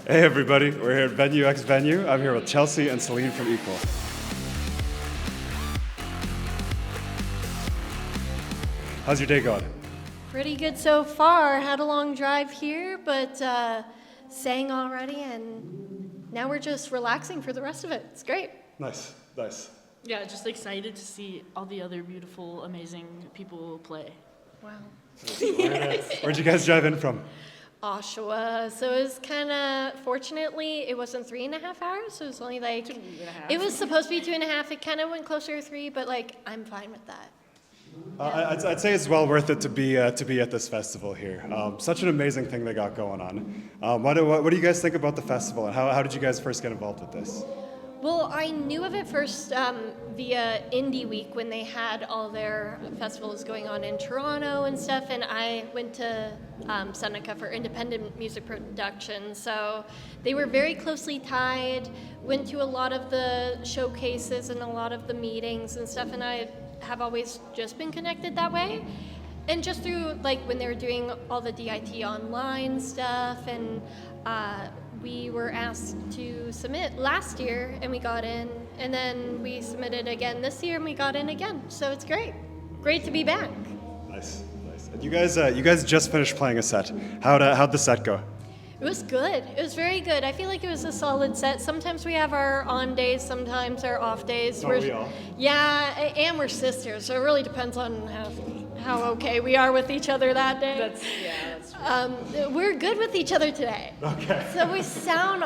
Hey everybody, we're here at VenueXVenue. I'm here with Chelsea and Celine from Equal. How's your day going? Pretty good so far. Had a long drive here, but sang already, and now we're just relaxing for the rest of it. It's great. Nice, nice. Yeah, just excited to see all the other beautiful, amazing people play. Wow. Where'd you guys drive in from? Oshawa. So it was kind of, fortunately, it wasn't 3.5 hours. So it was only like, 2.5. it was supposed to be 2.5. It kind of went closer to 3, but like, I'm fine with that. I'd say it's well worth it to be at this festival here. Such an amazing thing they got going on. What do you guys think about the festival, and how did you guys first get involved with this? Well, I knew of it first via Indie Week when they had all their festivals going on in Toronto and stuff, and I went to Seneca for independent music production. So they were very closely tied, went to a lot of the showcases and a lot of the meetings and stuff, and I have always just been connected that way. And just through, like, when they were doing all the DIT online stuff, and we were asked to submit last year, and we got in, and then we submitted again this year, and we got in again. So it's great. Great to be back. Nice, nice. And you guys just finished playing a set. How'd the set go? It was good. It was very good. I feel like it was a solid set. Sometimes we have our on days, sometimes our off days. Don't we all? Yeah, and we're sisters, so it really depends on how okay we are with each other that day. That's true. We're good with each other today. Okay. So we sound,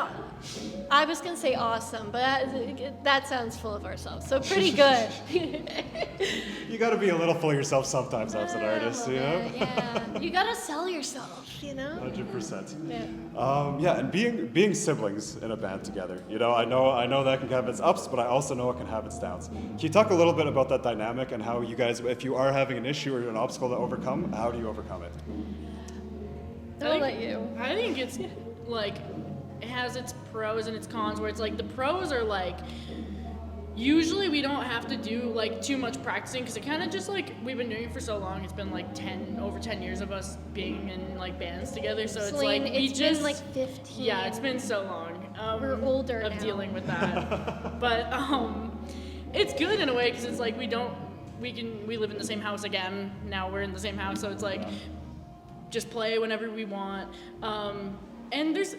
I was going to say awesome, but that sounds full of ourselves. So pretty good. You got to be a little full of yourself sometimes as an artist, you know? Yeah. You got to sell yourself, you know? 100%. Yeah. Yeah, and being siblings in a band together, you know, I know that can have its ups, but I also know it can have its downs. Can you talk a little bit about that dynamic and how you guys, if you are having an issue or an obstacle to overcome, how do you overcome it? I'll let you. I think it's like, it has its pros and its cons, where it's like the pros are like, usually we don't have to do like too much practicing, because it kind of just like, we've been doing it for so long. It's been like over 10 years of us being in like bands together. So Celine, it's like, it's been like 15. Yeah, it's been so long. We're older of now. dealing with that. But it's good in a way, because it's like we live in the same house again. Now we're in the same house, so it's like just play whenever we want. And there's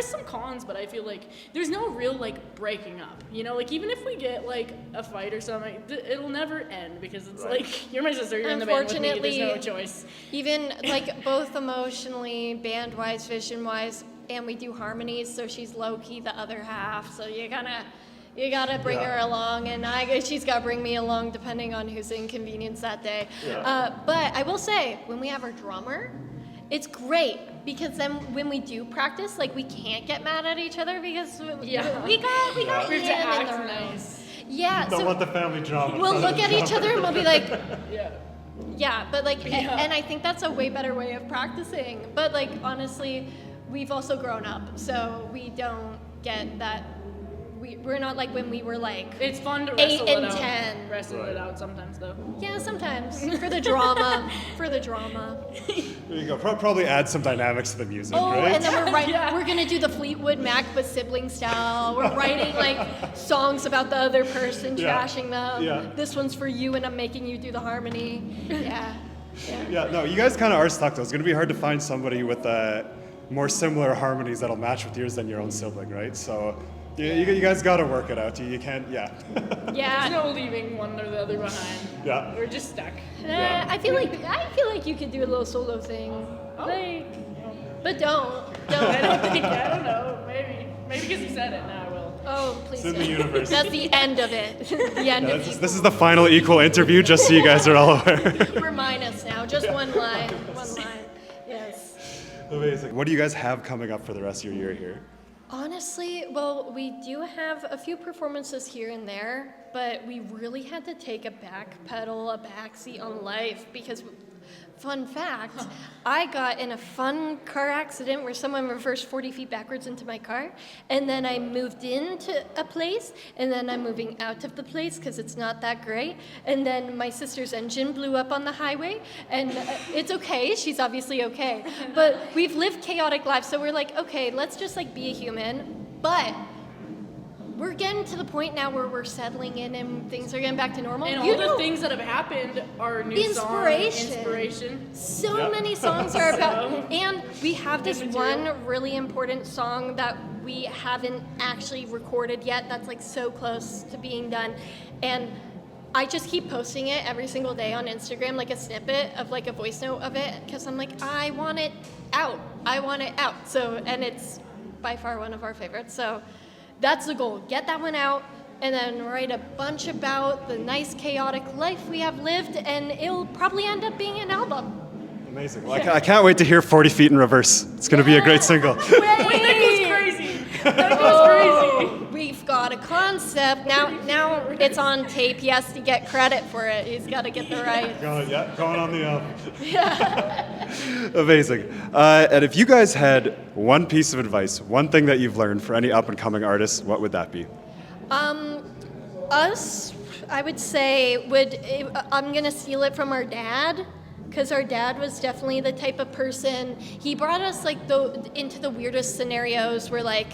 some cons, but I feel like there's no real like breaking up, you know, like even if we get like a fight or something, it'll never end, because it's like, you're my sister, you're in the band with me, there's no choice. Even like both emotionally, band-wise, vision-wise, and we do harmonies, so she's low-key the other half, so you gotta bring her along, and she's gotta bring me along depending on who's inconvenienced that day. But I will say, when we have our drummer, it's great, because then when we do practice, like, we can't get mad at each other, because we got We have him to in the act room. nice. Yeah, Don't so want the family drama. we'll look at each other and we'll be like, Yeah. yeah, but like, Yeah. and I think that's a way better way of practicing. But like, honestly, we've also grown up, so we don't get that. We're not like when we were like It's fun to 8 wrestle and it out. 10. Wrestle it out sometimes, though. Yeah, sometimes for the drama, for the drama. There you go. Probably add some dynamics to the music, Oh, right? and then Yeah. we're gonna do the Fleetwood Mac but sibling style. We're writing like songs about the other person, Yeah. trashing them. Yeah. This one's for you, and I'm making you do the harmony. Yeah. Yeah, no, you guys kind of are stuck though. It's going to be hard to find somebody with more similar harmonies that'll match with yours than your own sibling, right? So you guys got to work it out. You can't, yeah. There's Yeah. no leaving one or the other behind. Yeah. We're just stuck. Yeah. I feel like you could do a little solo thing. Like, but don't. I don't know. Maybe because you said it, now I will. Oh, please. It's in the don't. universe. That's the end of it. The end of it. This is the final Equal interview, just so you guys are all aware. We're minus now. Just one line. One line. Yes. Amazing. What do you guys have coming up for the rest of your year here? Honestly, well, we do have a few performances here and there, but we really had to take a backseat on life, because fun fact, I got in a fun car accident where someone reversed 40 feet backwards into my car, and then I moved into a place, and then I'm moving out of the place because it's not that great, and then my sister's engine blew up on the highway, and it's okay, she's obviously okay, but we've lived chaotic lives, so we're like, okay, let's just like be a human, but we're getting to the point now where we're settling in and things are getting back to normal. And all the things that have happened are new inspiration. So many songs are about, and we have this one really important song that we haven't actually recorded yet that's like so close to being done. And I just keep posting it every single day on Instagram, like a snippet of like a voice note of it, because I'm like, I want it out. I want it out. So, and it's by far one of our favorites. So that's the goal. Get that one out, and then write a bunch about the nice, chaotic life we have lived, and it'll probably end up being an album. Amazing. Well, I can't wait to hear 40 Feet in Reverse. It's going to be a great single. Wait, that goes crazy. That goes crazy. We've got a concept. Now it's on tape. He has to get credit for it. He's got to get the rights. Going on the album. Yeah. Amazing. And if you guys had one piece of advice, one thing that you've learned for any up-and-coming artists, what would that be? Us, I would say, I'm going to steal it from our dad, because our dad was definitely the type of person, he brought us like into the weirdest scenarios where like,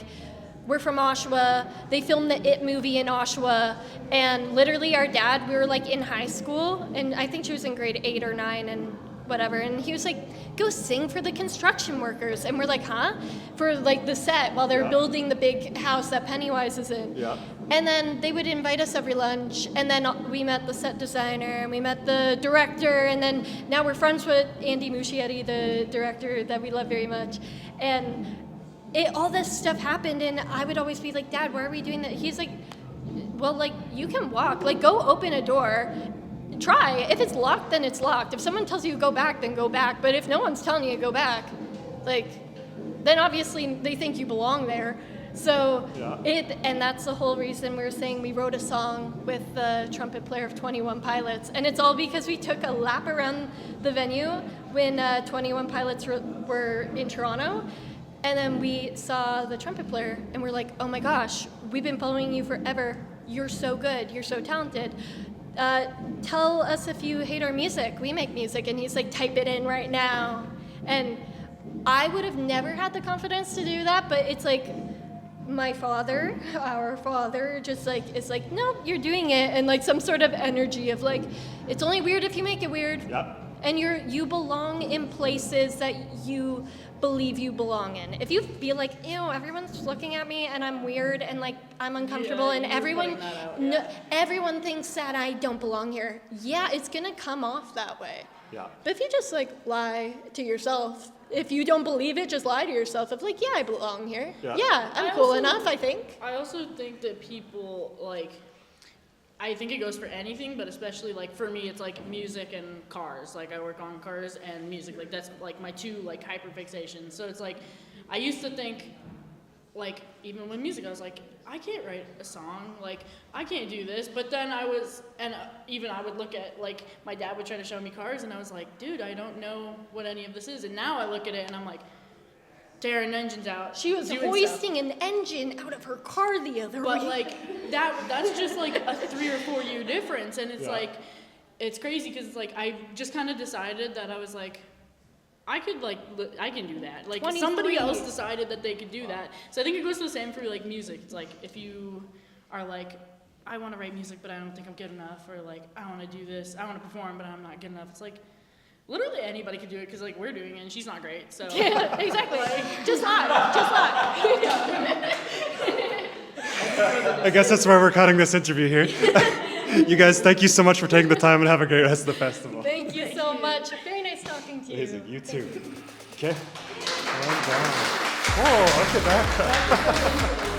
we're from Oshawa, they filmed the It movie in Oshawa, and literally our dad, we were like in high school, and I think she was in grade 8 or 9 and whatever, and he was like, go sing for the construction workers, and we're like, huh? For like the set while they're building the big house that Pennywise is in. Yeah. And then they would invite us every lunch, and then we met the set designer, and we met the director, and then now we're friends with Andy Muschietti, the director that we love very much, and all this stuff happened, and I would always be like, Dad, why are we doing that? He's like, well, like, you can walk. Like, go open a door. Try. If it's locked, then it's locked. If someone tells you to go back, then go back. But if no one's telling you to go back, like, then obviously they think you belong there. So and that's the whole reason we're saying we wrote a song with the trumpet player of 21 Pilots. And it's all because we took a lap around the venue when 21 Pilots were in Toronto. And then we saw the trumpet player, and we're like, oh my gosh, we've been following you forever. You're so good. You're so talented. Tell us if you hate our music. We make music. And he's like, type it in right now. And I would have never had the confidence to do that, but it's like my father, our father, just like, is like, no, you're doing it. And like some sort of energy of like, it's only weird if you make it weird. Yep. And you belong in places that you believe you belong in. If you feel like, ew, everyone's looking at me and I'm weird and like I'm uncomfortable and everyone thinks that I don't belong here. Yeah, it's gonna come off that way. Yeah. But if you just like lie to yourself, if you don't believe it, just lie to yourself. Of like, yeah, I belong here. Yeah, I'm cool enough, I think. I also think that people like, I think it goes for anything, but especially like for me, it's like music and cars. Like I work on cars and music. Like that's like my two like hyperfixations. So it's like, I used to think like even with music, I was like, I can't write a song. Like I can't do this. But then I would look at like my dad would try to show me cars, and I was like, dude, I don't know what any of this is. And now I look at it and I'm like, tearing engines out. She was hoisting an engine out of her car the other week. But like that's just like a 3 or 4 year difference, and it's like it's crazy because it's like I just kind of decided that I was like I can do that. Like 23. Somebody else decided that they could do that. So I think it goes the same for like music. It's like if you are like I want to write music but I don't think I'm good enough, or like I want to do this, I want to perform but I'm not good enough. It's like literally anybody could do it because like we're doing it and she's not great. So yeah, exactly. Just lie. I guess that's where we're cutting this interview here. You guys, thank you so much for taking the time and have a great rest of the festival. Thank you so much. Very nice talking to you. Amazing. You too. Okay. And down. Oh, look at that.